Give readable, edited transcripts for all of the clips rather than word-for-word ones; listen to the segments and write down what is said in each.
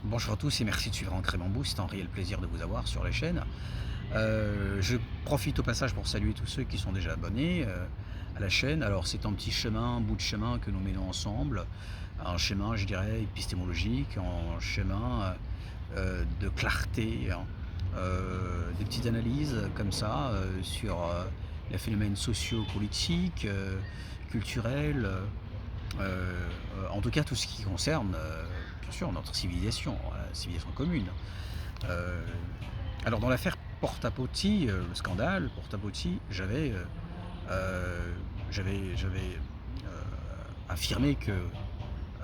Bonjour à tous et merci de suivre Ancré Bambou, c'est un réel plaisir de vous avoir sur la chaîne. Je profite au passage pour saluer tous ceux qui sont déjà abonnés à la chaîne. Alors c'est un petit chemin, un bout de chemin que nous menons ensemble, un chemin je dirais épistémologique, un chemin de clarté, hein, des petites analyses comme ça sur les phénomènes sociaux-politiques, culturels, en tout cas tout ce qui concerne bien sûr notre civilisation, la civilisation commune. Heu, alors dans l'affaire Porta-Potty, le scandale Porta-Potty, j'avais affirmé que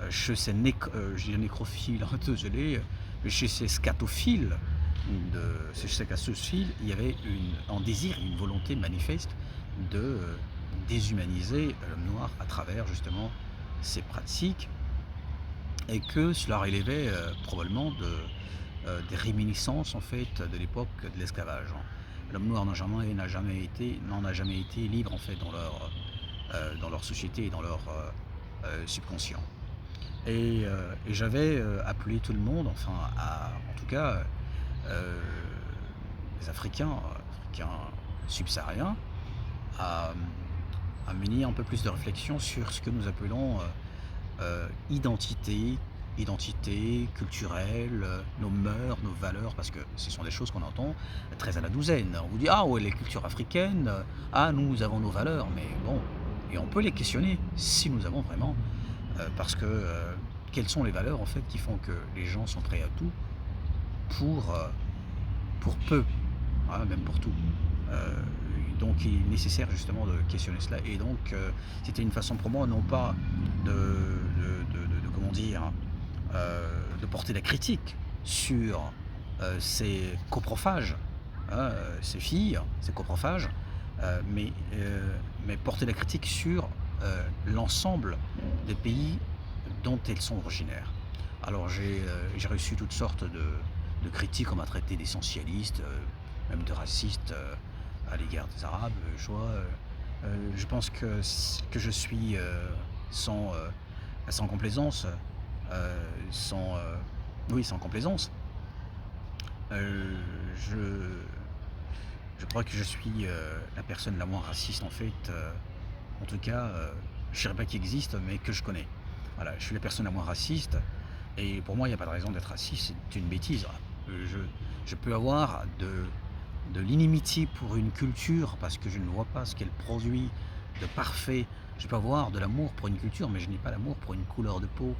je dis nécrophile, désolé, mais chez ces scatophiles, chez ces scatophiles, il y avait un désir, une volonté manifeste de déshumaniser l'homme noir à travers justement ces pratiques et que cela relevait probablement des réminiscences en fait de l'époque de l'esclavage, hein. L'homme noir n'en a jamais été libre en fait dans leur société et dans leur subconscient. Et j'avais appelé tout le monde, enfin en tout cas euh, les Africains subsahariens, à, à mener un peu plus de réflexion sur ce que nous appelons identité culturelle, nos mœurs, nos valeurs, parce que ce sont des choses qu'on entend très à la douzaine. On vous dit: «Ah ouais, les cultures africaines, ah nous avons nos valeurs», mais bon, et on peut les questionner si nous avons vraiment, parce que, quelles sont les valeurs en fait qui font que les gens sont prêts à tout pour peu, hein, même pour tout. Heu, donc il est nécessaire justement de questionner cela et donc c'était une façon pour moi non pas de comment dire? De porter la critique sur, ces coprophages, hein, ces filles, ces coprophages, mais porter la critique sur, l'ensemble des pays dont elles sont originaires. Alors j'ai reçu toutes sortes de critiques, on m'a traité d'essentialiste, même de raciste, à l'égard des arabes, je pense que je suis, sans, sans complaisance, sans, oui, sans complaisance. Heu, je je crois que je suis, la personne la moins raciste en fait, en tout cas, je dirais pas qu'il existe, mais que je connais. Voilà, je suis la personne la moins raciste et pour moi, il y a pas de raison d'être raciste, c'est une bêtise. Je peux avoir de l'inimitié pour une culture parce que je ne vois pas ce qu'elle produit de parfait. Je peux avoir de l'amour pour une culture, mais je n'ai pas l'amour pour une couleur de peau,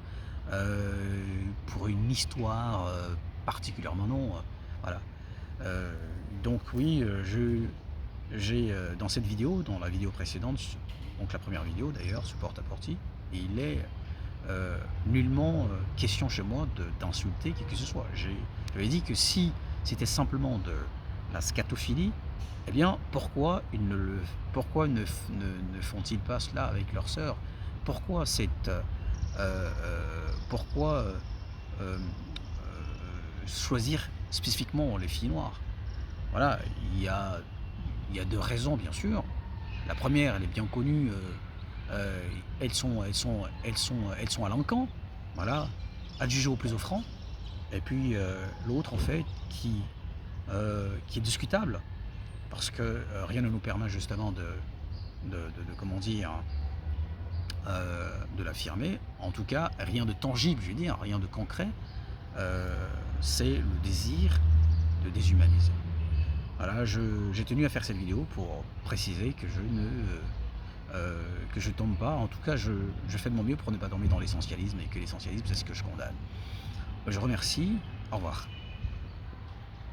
pour une histoire, particulièrement non, voilà. Heu, donc oui, j'ai, dans cette vidéo, dans la vidéo précédente, donc la première vidéo d'ailleurs, sur Porta-Porty, il est, nullement, question chez moi d'insulter qui que ce soit. J'avais dit que si c'était simplement de la scatophilie, eh bien pourquoi ne font-ils pas cela avec leurs sœurs? Pourquoi pourquoi, choisir spécifiquement les filles noires? Voilà, il y a 2 raisons bien sûr. La première, elle est bien connue, heu, elles sont à l'encan, voilà, adjugées au plus offrant et puis, l'autre en fait qui est discutable parce que, rien ne nous permet justement de comment dire? De l'affirmer. En tout cas, rien de tangible, je veux dire, rien de concret, heu, c'est le désir de déshumaniser. Voilà, j'ai tenu à faire cette vidéo pour préciser que je ne, que je tombe pas, en tout cas je fais de mon mieux pour ne pas tomber dans l'essentialisme et que l'essentialisme, c'est ce que je condamne. Je remercie, au revoir.